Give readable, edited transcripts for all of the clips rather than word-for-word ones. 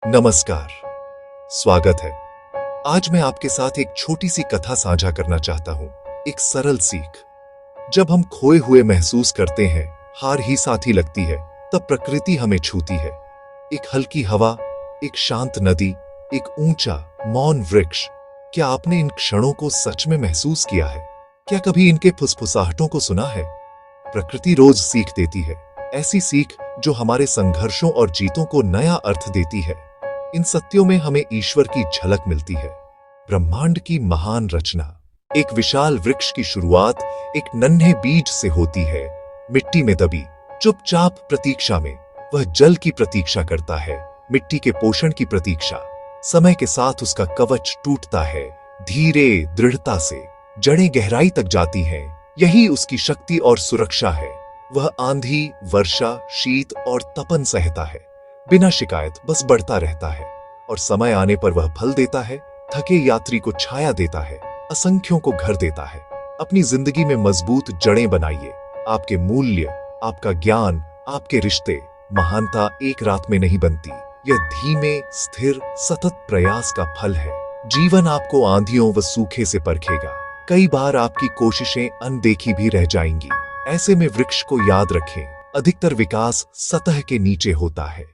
नमस्कार, स्वागत है। आज मैं आपके साथ एक छोटी सी कथा साझा करना चाहता हूं। एक सरल सीख। जब हम खोए हुए महसूस करते हैं, हार ही साथी लगती है, तब प्रकृति हमें छूती है। एक हल्की हवा, एक शांत नदी, एक ऊंचा मौन वृक्ष। क्या आपने इन क्षणों को सच में महसूस किया है? क्या कभी इनके फुसफुसाहटों को सुना है? प्रकृति रोज सीख देती है, ऐसी सीख जो हमारे संघर्षों और जीतों को नया अर्थ देती है। इन सत्यों में हमें ईश्वर की झलक मिलती है, ब्रह्मांड की महान रचना। एक विशाल वृक्ष की शुरुआत एक नन्हे बीज से होती है, मिट्टी में दबी, चुपचाप प्रतीक्षा में। वह जल की प्रतीक्षा करता है, मिट्टी के पोषण की प्रतीक्षा। समय के साथ उसका कवच टूटता है, धीरे दृढ़ता से जड़ें गहराई तक जाती हैं। यही उसकी शक्ति और सुरक्षा है। वह आंधी, वर्षा, शीत और तपन सहता है, बिना शिकायत, बस बढ़ता रहता है। और समय आने पर वह फल देता है, थके यात्री को छाया देता है, असंख्यों को घर देता है। अपनी जिंदगी में मजबूत जड़ें बनाइए। आपके मूल्य, आपका ज्ञान, आपके रिश्ते। महानता एक रात में नहीं बनती, यह धीमे, स्थिर, सतत प्रयास का फल है। जीवन आपको आंधियों व सूखे से परखेगा। कई बार आपकी कोशिशें अनदेखी भी रह जाएंगी। ऐसे में वृक्ष को याद रखें, अधिकतर विकास सतह के नीचे होता है।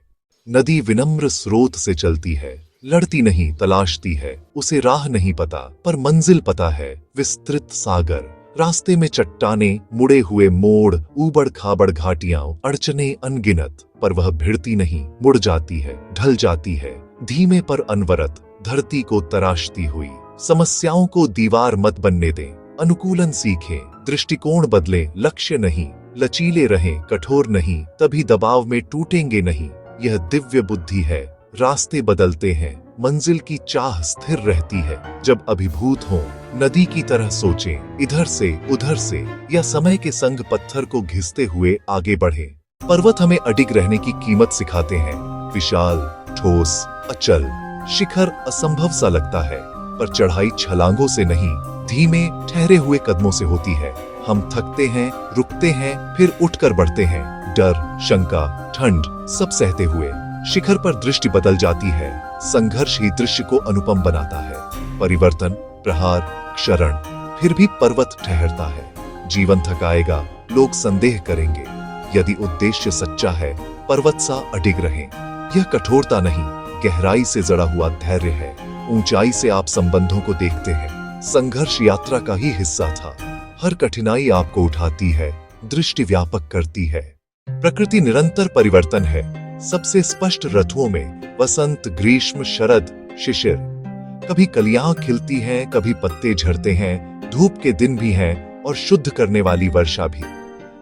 नदी विनम्र स्रोत से चलती है, लड़ती नहीं, तलाशती है। उसे राह नहीं पता, पर मंजिल पता है। विस्तृत सागर, रास्ते में चट्टाने, मुड़े हुए मोड़, ऊबड़ खाबड़ घाटियां, अड़चने अनगिनत, पर वह भिड़ती नहीं, मुड़ जाती है, ढल जाती है। धीमे पर अनवरत, धरती को तराशती हुई। समस्याओं को दीवार मत बनने दें, अनुकूलन सीखें, दृष्टिकोण बदलें, लक्ष्य नहीं, लचीले रहें, कठोर नहीं, तभी दबाव में टूटेंगे नहीं। यह दिव्य बुद्धि है। रास्ते बदलते हैं, मंजिल की चाह स्थिर रहती है। जब अभिभूत हो, नदी की तरह सोचें, इधर से उधर से, या समय के संग पत्थर को घिसते हुए आगे बढ़ें। पर्वत हमें अडिग रहने की कीमत सिखाते हैं। विशाल, ठोस, अचल। शिखर असंभव सा लगता है, पर चढ़ाई छलांगों से नहीं, धीमे ठहरे हुए कदमों से होती है। हम थकते हैं, रुकते हैं, फिर उठकर बढ़ते हैं। डर, शंका, ठंड, सब सहते हुए। शिखर पर दृष्टि बदल जाती है। संघर्ष ही दृश्य को अनुपम बनाता है। परिवर्तन, प्रहार, क्षरण, फिर भी पर्वत ठहरता है। जीवन थकाएगा, लोग संदेह करेंगे। यदि उद्देश्य सच्चा है, पर्वत सा अडिग रहें। यह कठोरता नहीं, गहराई से जड़ा हुआ धैर्य है। ऊंचाई से आप संबंधों को देखते हैं। संघर्ष यात्रा का ही हिस्सा था। हर कठिनाई आपको उठाती है, दृष्टि व्यापक करती है। प्रकृति निरंतर परिवर्तन है। सबसे स्पष्ट ऋतुओं में वसंत, ग्रीष्म, शरद, शिशिर। कभी कलियां खिलती हैं, कभी पत्ते झड़ते हैं। धूप के दिन भी हैं और शुद्ध करने वाली वर्षा भी।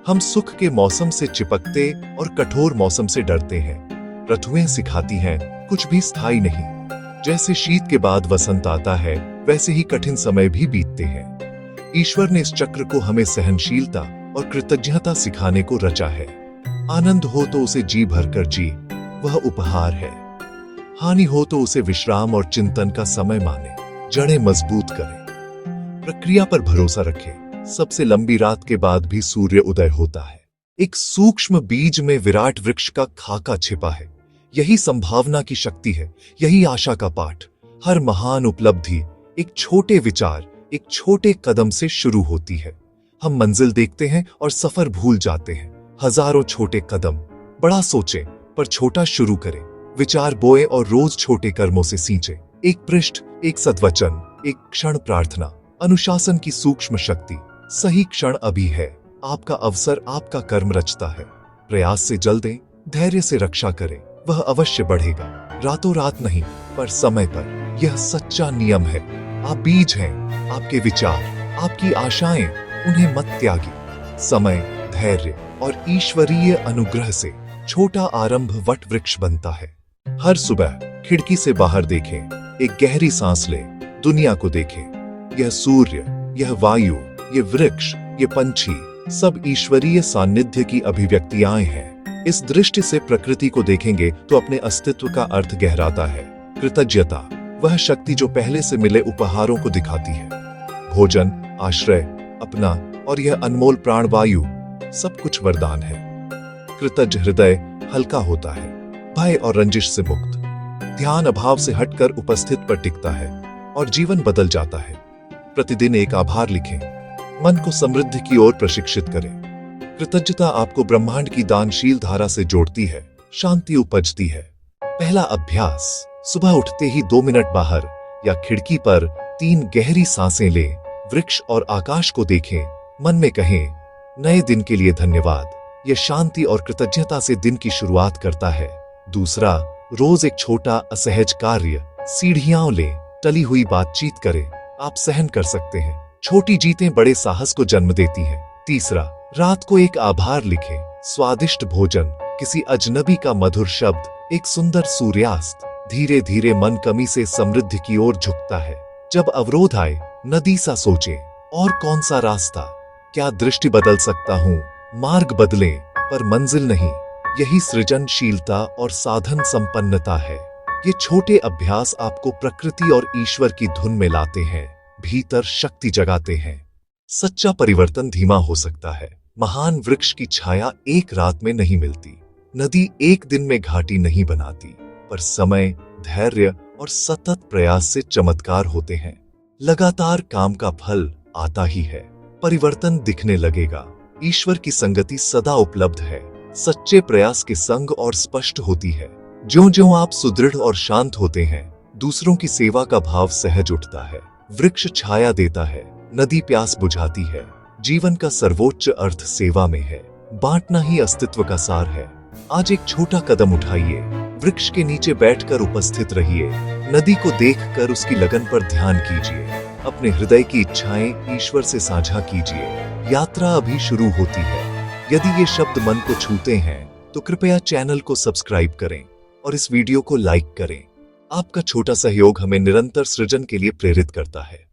हम सुख के मौसम से चिपकते और कठोर मौसम से डरते हैं। ऋतुएं सिखाती हैं, कुछ भी स्थायी नहीं। जैसे शीत के बाद वसंत आता है, वैसे ही कठिन समय भी बीतते हैं। ईश्वर ने इस चक्र को हमें सहनशीलता और कृतज्ञता सिखाने को रचा है। आनंद हो तो उसे जी भरकर जी, वह उपहार है। हानि हो तो उसे विश्राम और चिंतन का समय माने। जड़ें मजबूत करें, प्रक्रिया पर भरोसा रखें। सबसे लंबी रात के बाद भी सूर्य उदय होता है। एक सूक्ष्म बीज में विराट वृक्ष का खाका छिपा है। यही संभावना की शक्ति है, यही आशा का पाठ। हर महान उपलब्धि एक छोटे विचार, एक छोटे कदम से शुरू होती है। हम मंजिल देखते हैं और सफर भूल जाते हैं। हजारों छोटे कदम। बड़ा सोचें पर छोटा शुरू करें। विचार बोए और रोज छोटे कर्मों से सींचे। एक पृष्ठ, एक सद्वचन, एक क्षण प्रार्थना। अनुशासन की सूक्ष्म शक्ति। सही क्षण अभी है। आपका अवसर आपका कर्म रचता है। प्रयास से जल दें, धैर्य से रक्षा करें, वह अवश्य बढ़ेगा। रातों रात नहीं, पर समय पर। यह सच्चा नियम है। आप बीज हैं, आपके विचार, आपकी आशाएं, उन्हें मत त्यागिए। समय, धैर्य और ईश्वरीय अनुग्रह से छोटा आरंभ वट वृक्ष बनता है। हर सुबह खिड़की से बाहर देखें, एक गहरी सांस लें, दुनिया को देखें। यह सूर्य, यह वायु, ये वृक्ष, ये पंछी, सब ईश्वरीय सानिध्य की अभिव्यक्तियां हैं। इस दृष्टि से प्रकृति को देखेंगे तो अपने अस्तित्व का अर्थ गहराता है। कृतज्ञता, वह शक्ति जो पहले से मिले उपहारों को दिखाती है। भोजन, आश्रय, अपना और यह अनमोल प्राणवायु, सब कुछ वरदान है। कृतज्ञ हृदय हल्का होता है, भय और रंजिश से मुक्त। ध्यान अभाव से हटकर उपस्थित पर टिकता है और जीवन बदल जाता है। प्रतिदिन एक आभार लिखें, मन को समृद्धि की ओर प्रशिक्षित करें। कृतज्ञता आपको ब्रह्मांड की दानशील धारा से जोड़ती है, शांति उपजती है। पहला अभ्यास, सुबह उठते ही 2 मिनट बाहर या खिड़की पर 3 गहरी सांसें लें, वृक्ष और आकाश को देखें, मन में कहें, नए दिन के लिए धन्यवाद। यह शांति और कृतज्ञता से दिन की शुरुआत करता है। दूसरा, रोज एक छोटा असहज कार्य, सीढ़ियां लें, टली हुई बातचीत करें, आप सहन कर सकते हैं। छोटी जीतें बड़े साहस को जन्म देती हैं। तीसरा, रात को एक आभार लिखें, स्वादिष्ट भोजन, किसी अजनबी का मधुर शब्द, एक सुंदर सूर्यास्त। धीरे धीरे मन कमी से समृद्धि की ओर झुकता है। जब अवरोध आए, नदी सा सोचें, और कौन सा रास्ता, क्या दृष्टि बदल सकता हूं। मार्ग बदलें पर मंजिल नहीं। यही सृजनशीलता और साधन संपन्नता है। ये छोटे अभ्यास आपको प्रकृति और ईश्वर की धुन में लाते हैं, भीतर शक्ति जगाते हैं। सच्चा परिवर्तन धीमा हो सकता है। महान वृक्ष की छाया एक रात में नहीं मिलती, नदी एक दिन में घाटी नहीं बनाती, पर समय, धैर्य और सतत प्रयास से चमत्कार होते हैं। लगातार काम का फल आता ही है, परिवर्तन दिखने लगेगा। ईश्वर की संगति सदा उपलब्ध है, सच्चे प्रयास के संग और स्पष्ट होती है। ज्यों-ज्यों आप सुदृढ़ और शांत होते हैं, दूसरों की सेवा का भाव सहज उठता है। वृक्ष छाया देता है, नदी प्यास बुझाती है। जीवन का सर्वोच्च अर्थ सेवा में है, बांटना ही अस्तित्व का सार है। आज एक छोटा कदम उठाइए, वृक्ष के नीचे बैठकर उपस्थित रहिए, नदी को देखकर उसकी लगन पर ध्यान कीजिए, अपने हृदय की इच्छाएं ईश्वर से साझा कीजिए। यात्रा अभी शुरू होती है। यदि ये शब्द मन को छूते हैं तो कृपया चैनल को सब्सक्राइब करें और इस वीडियो को लाइक करें। आपका छोटा सहयोग हमें निरंतर सृजन के लिए प्रेरित करता है।